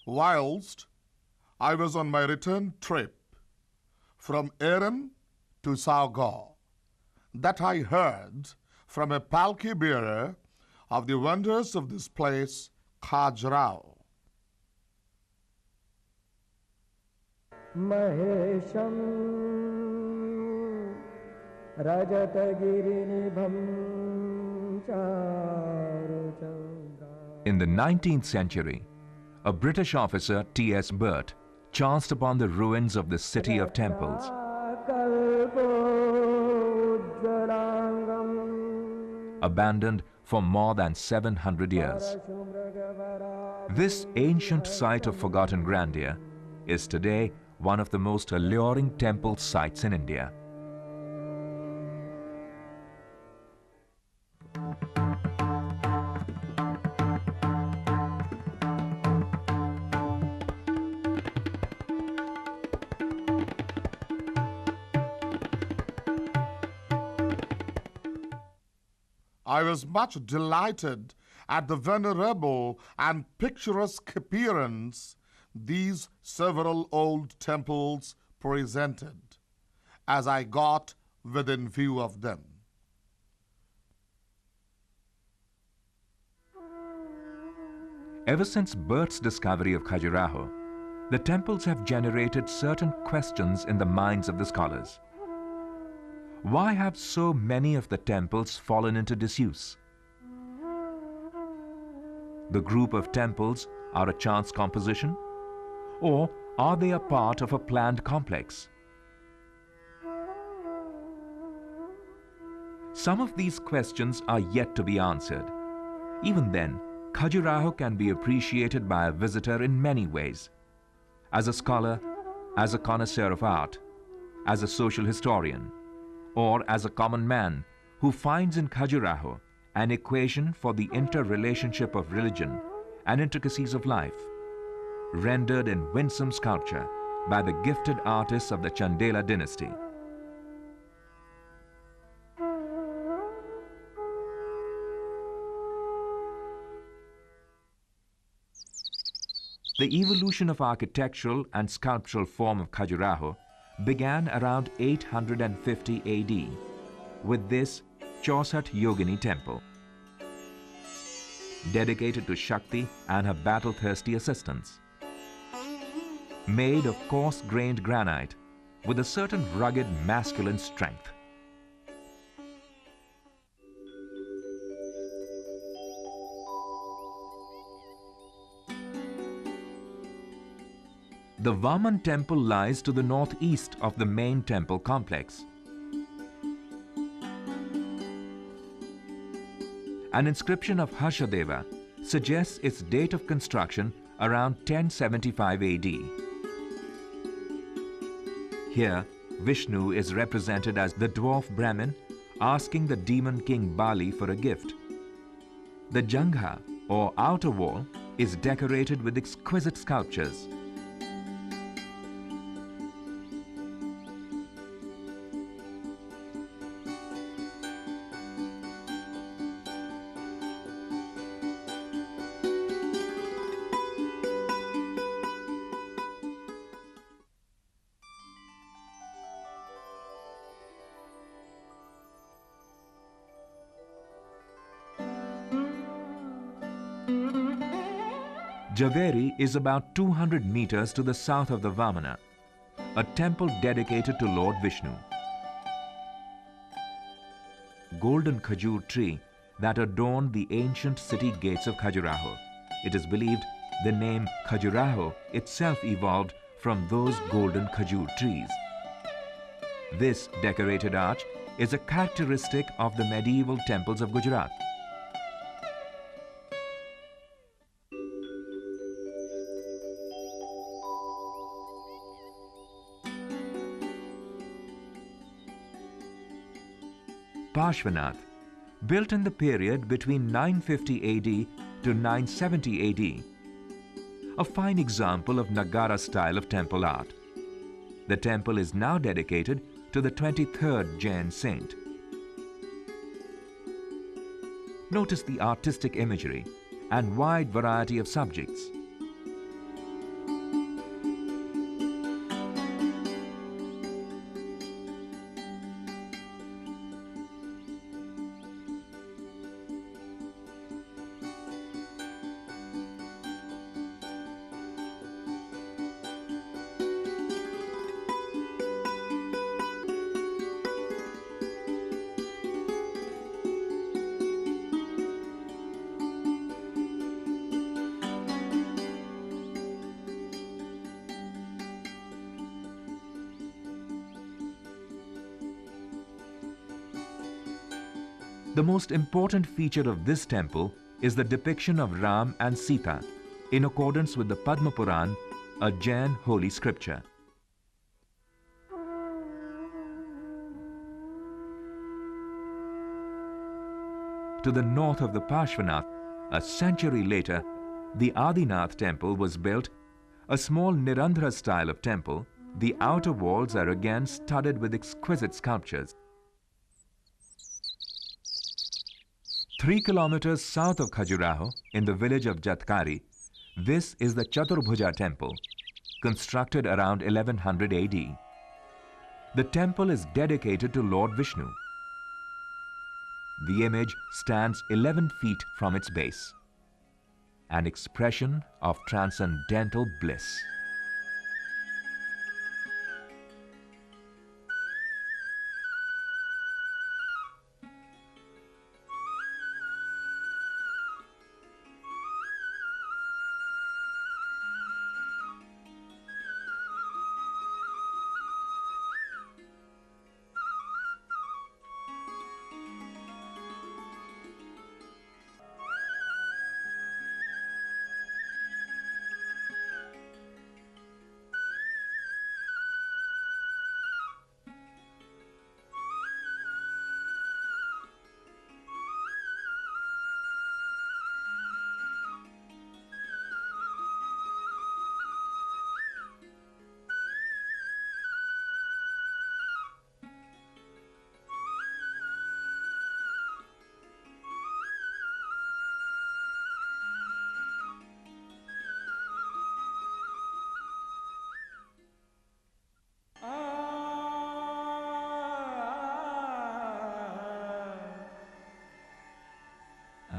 whilst I was on my return trip from Erin to Sagar, that I heard from a palki bearer of the wonders of this place, Khajuraho. Mahesham Rajatagirinibham Charuchandra. In the 19th century, a British officer, T.S. Burt, chanced upon the ruins of the city of temples. Abandoned for more than 700 years. This ancient site of forgotten grandeur is today one of the most alluring temple sites in India. I was much delighted at the venerable and picturesque appearance these several old temples presented as I got within view of them. Ever since Burt's discovery of Khajuraho, the temples have generated certain questions in the minds of the scholars. Why have so many of the temples fallen into disuse? The group of temples are a chance composition, or are they a part of a planned complex? Some of these questions are yet to be answered. Even then, Khajuraho can be appreciated by a visitor in many ways. As a scholar, as a connoisseur of art, as a social historian, or as a common man who finds in Khajuraho an equation for the interrelationship of religion and intricacies of life, rendered in winsome sculpture by the gifted artists of the Chandela dynasty. The evolution of architectural and sculptural form of Khajuraho began around 850 AD with this Chausat Yogini temple, dedicated to Shakti and her battle-thirsty assistants. Made of coarse-grained granite with a certain rugged masculine strength. The Vaman temple lies to the northeast of the main temple complex. An inscription of Harshadeva suggests its date of construction around 1075 AD. Here, Vishnu is represented as the dwarf Brahmin asking the demon king Bali for a gift. The Jangha, or outer wall, is decorated with exquisite sculptures. Javeri is about 200 meters to the south of the Vamana, a temple dedicated to Lord Vishnu. Golden khajur tree that adorned the ancient city gates of Khajuraho. It is believed the name Khajuraho itself evolved from those golden khajur trees. This decorated arch is a characteristic of the medieval temples of Gujarat. Parshvanath, built in the period between 950 AD to 970 AD, a fine example of Nagara style of temple art. The temple is now dedicated to the 23rd Jain saint. Notice the artistic imagery and wide variety of subjects. The most important feature of this temple is the depiction of Ram and Sita in accordance with the Padma Puran, a Jain holy scripture. To the north of the Parshvanath, a century later, the Adinath temple was built, a small Nirandhara style of temple. The outer walls are again studded with exquisite sculptures. 3 kilometers south of Khajuraho, in the village of Jatkari, this is the Chaturbhuja temple, constructed around 1100 AD. The temple is dedicated to Lord Vishnu. The image stands 11 feet from its base, an expression of transcendental bliss.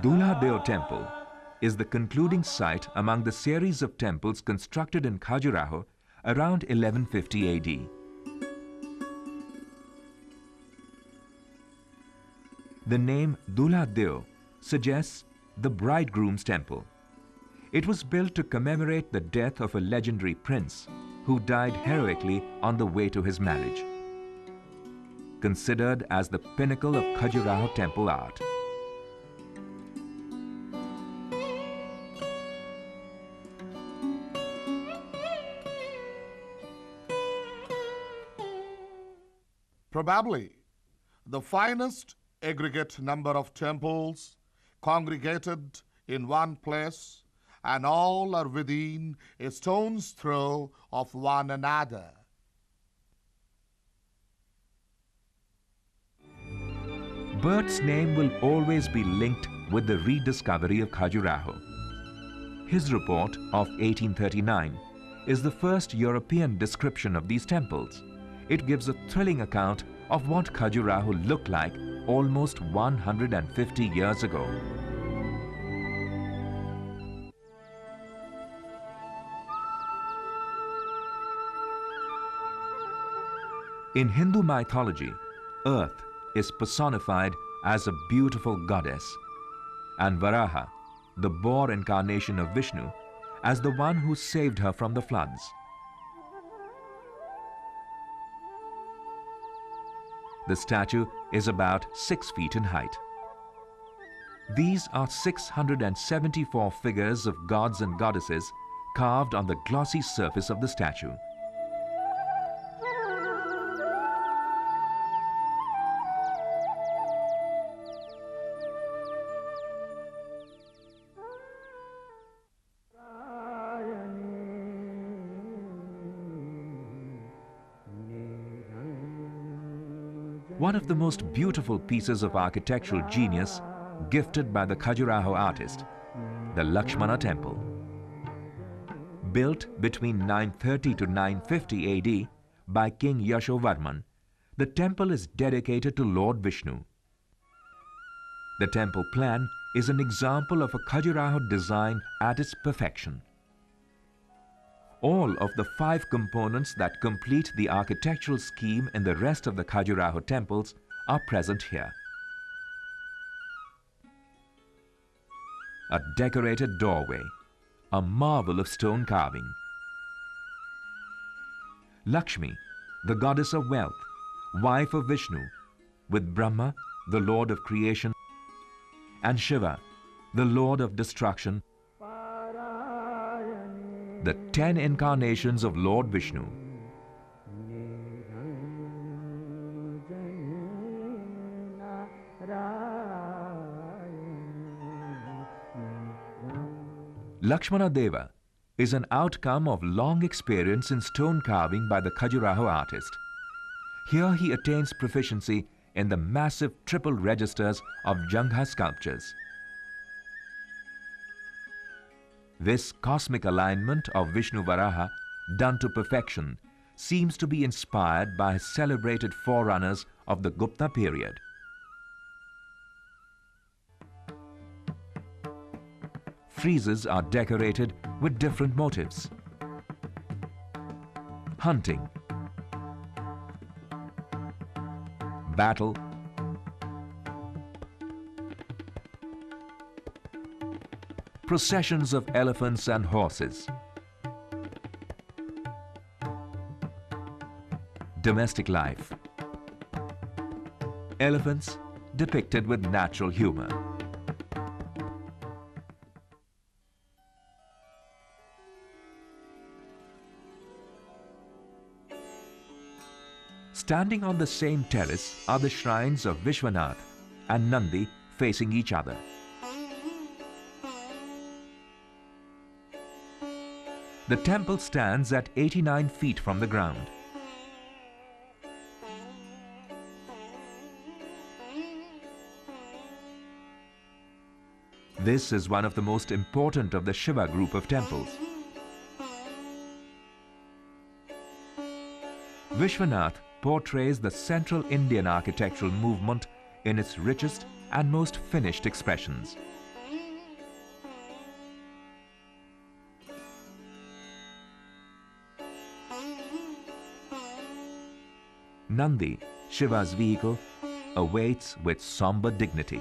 Dhuladeo Temple is the concluding site among the series of temples constructed in Khajuraho around 1150 AD. The name Dhuladeo suggests the bridegroom's temple. It was built to commemorate the death of a legendary prince who died heroically on the way to his marriage. Considered as the pinnacle of Khajuraho temple art. Probably the finest aggregate number of temples congregated in one place, and all are within a stone's throw of one another. Bert's name will always be linked with the rediscovery of Khajuraho. His report of 1839 is the first European description of these temples. It gives a thrilling account of what Khajuraho looked like almost 150 years ago. In Hindu mythology, Earth is personified as a beautiful goddess, and Varaha, the boar incarnation of Vishnu, as the one who saved her from the floods. The statue is about 6 feet in height. These are 674 figures of gods and goddesses carved on the glossy surface of the statue. One of the most beautiful pieces of architectural genius gifted by the Khajuraho artist, the Lakshmana Temple. Built between 930 to 950 AD by King Yashovarman, the temple is dedicated to Lord Vishnu. The temple plan is an example of a Khajuraho design at its perfection. All of the 5 components that complete the architectural scheme in the rest of the Khajuraho temples are present here. A decorated doorway, a marvel of stone carving. Lakshmi, the goddess of wealth, wife of Vishnu, with Brahma, the lord of creation, and Shiva, the Lord of Destruction, the 10 incarnations of Lord Vishnu. Lakshmana Deva is an outcome of long experience in stone carving by the Khajuraho artist. Here he attains proficiency in the massive triple registers of Jangha sculptures. This cosmic alignment of Vishnu Varaha, done to perfection, seems to be inspired by his celebrated forerunners of the Gupta period. Friezes are decorated with different motifs: hunting, battle, processions of elephants and horses, domestic life, elephants depicted with natural humor. Standing on the same terrace are the shrines of Vishwanath and Nandi facing each other. The temple stands at 89 feet from the ground. This is one of the most important of the Shiva group of temples. Vishwanath portrays the Central Indian architectural movement in its richest and most finished expressions. Nandi, Shiva's vehicle, awaits with somber dignity.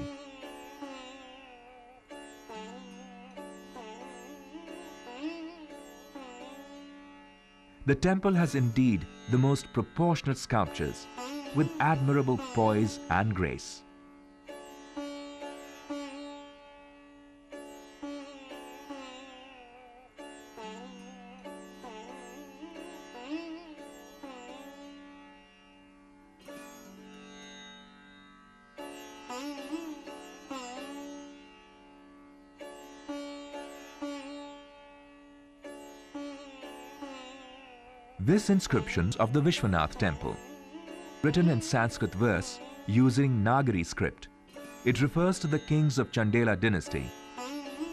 The temple has indeed the most proportionate sculptures, with admirable poise and grace. This inscription of the Vishwanath temple, written in Sanskrit verse using Nagari script, it refers to the kings of Chandela dynasty,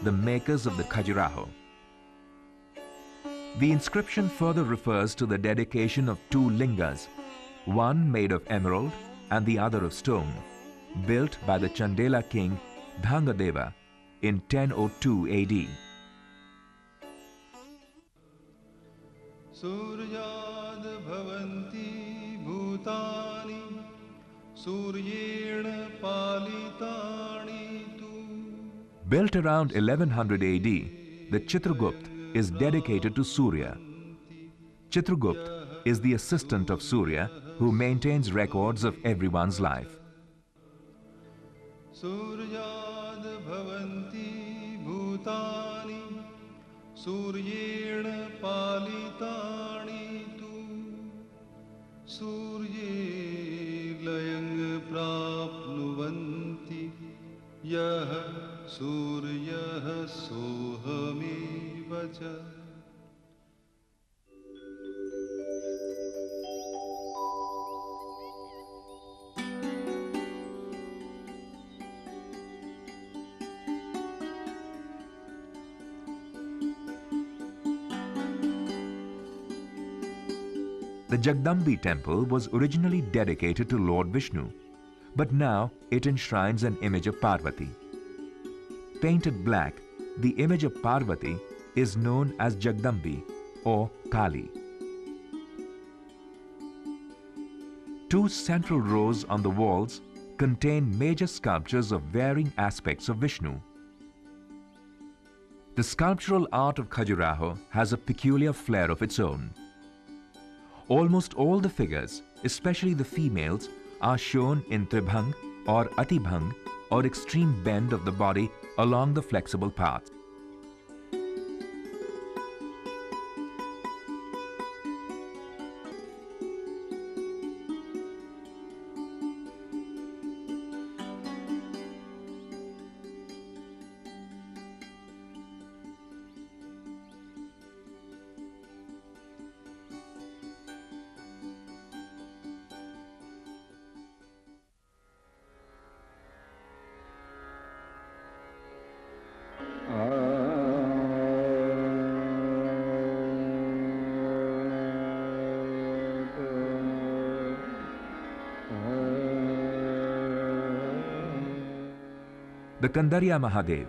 the makers of the Khajuraho. The inscription further refers to the dedication of 2 lingas, one made of emerald and the other of stone, built by the Chandela king Dhangadeva in 1002 AD. सूर्याद् भवन्ति भूतानि सूर्येण पालितानि तु. Built around 1100 AD, the Chitragupt is dedicated to Surya. Chitragupt is the assistant of Surya who maintains records of everyone's life. सूर्याद् भवन्ति भूतानि सूर्येण पालितानि तु. सूर्ये लयं प्राप्नुवन्ति यः सूर्यः सोऽहमेव च. The Jagdambi temple was originally dedicated to Lord Vishnu, but now it enshrines an image of Parvati. Painted black, the image of Parvati is known as Jagdambi or Kali. 2 central rows on the walls contain major sculptures of varying aspects of Vishnu. The sculptural art of Khajuraho has a peculiar flair of its own. Almost all the figures, especially the females, are shown in Tribhang or Atibhang or extreme bend of the body along the flexible path. The Kandariya Mahadeva,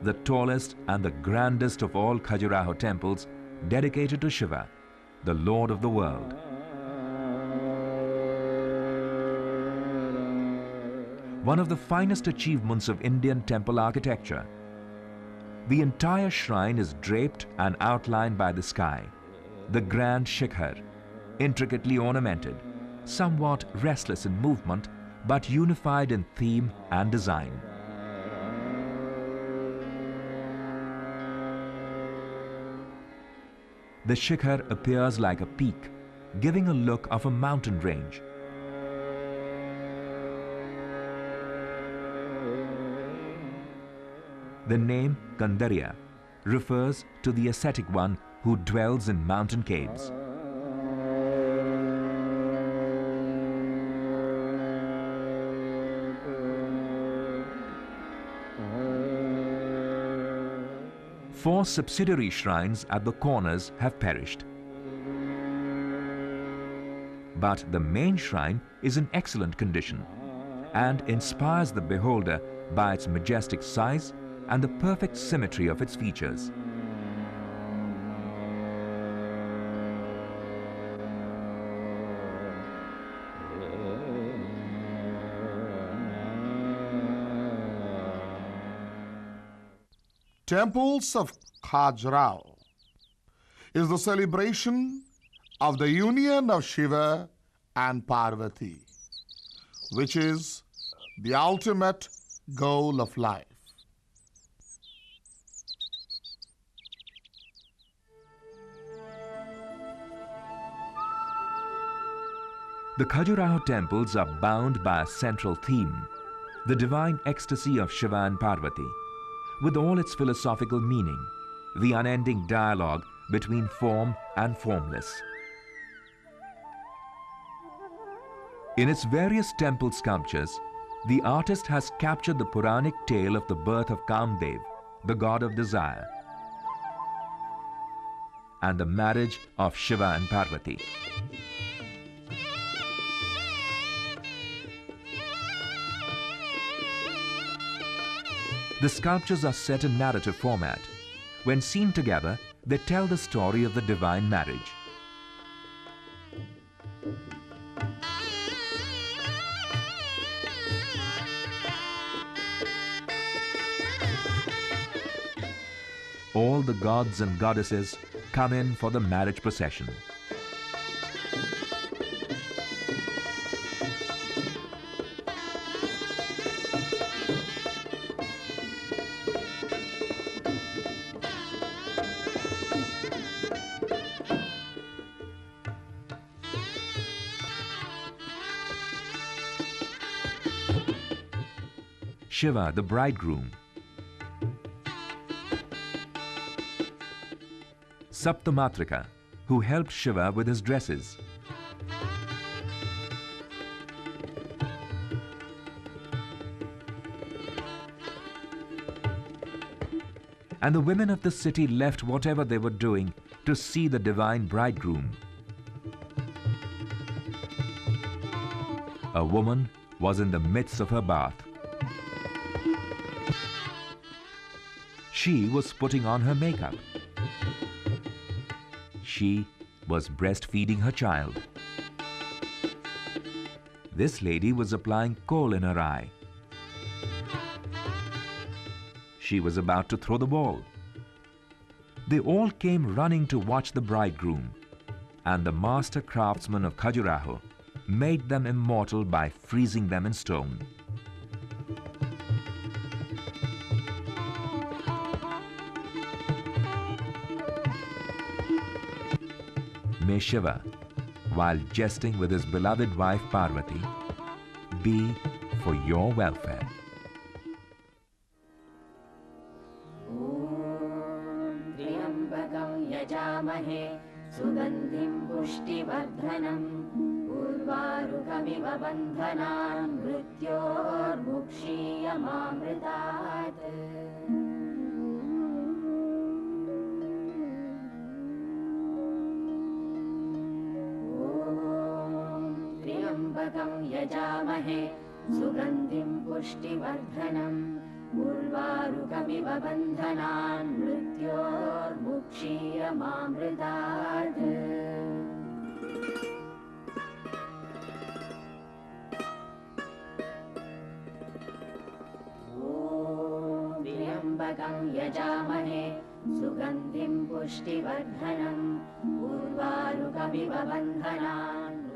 the tallest and the grandest of all Khajuraho temples, dedicated to Shiva, the Lord of the world. One of the finest achievements of Indian temple architecture. The entire shrine is draped and outlined by the sky, the grand shikhara, intricately ornamented, somewhat restless in movement, but unified in theme and design. The shikhara appears like a peak, giving a look of a mountain range. The name Kandariya refers to the ascetic one who dwells in mountain caves. Four subsidiary shrines at the corners have perished. But the main shrine is in excellent condition and inspires the beholder by its majestic size and the perfect symmetry of its features. Temples of Khajuraho is the celebration of the union of Shiva and Parvati, which is the ultimate goal of life. The Khajuraho temples are bound by a central theme, the divine ecstasy of Shiva and Parvati, with all its philosophical meaning, the unending dialogue between form and formless. In its various temple sculptures, the artist has captured the Puranic tale of the birth of Kamdev, the god of desire, and the marriage of Shiva and Parvati. The sculptures are set in narrative format. When seen together, they tell the story of the divine marriage. All the gods and goddesses come in for the marriage procession. Shiva, the bridegroom. Saptamatrika, who helped Shiva with his dresses. And the women of the city left whatever they were doing to see the divine bridegroom. A woman was in the midst of her bath. She was putting on her makeup. She was breastfeeding her child. This lady was applying kohl in her eye. She was about to throw the ball. They all came running to watch the bridegroom, and the master craftsman of Khajuraho made them immortal by freezing them in stone. may Shiva, while jesting with his beloved wife Parvati, be for your welfare. यजामहे सुगन्धिं पुष्टिवर्धनम् उर्वारुकमिव बन्धनान् मृत्योर्मुक्षीयमामृतात् त्र्यम्बकं यजामहे सुगन्धिं पुष्टिवर्धनम् उर्वारुकमिव बन्धनान् मृत्योर्मुक्षीयमामृतात् त्र्यम्बकं यजामहे सुगन्धिं पुष्टिवर्धनम् उर्वारुकमिव बन्धनान्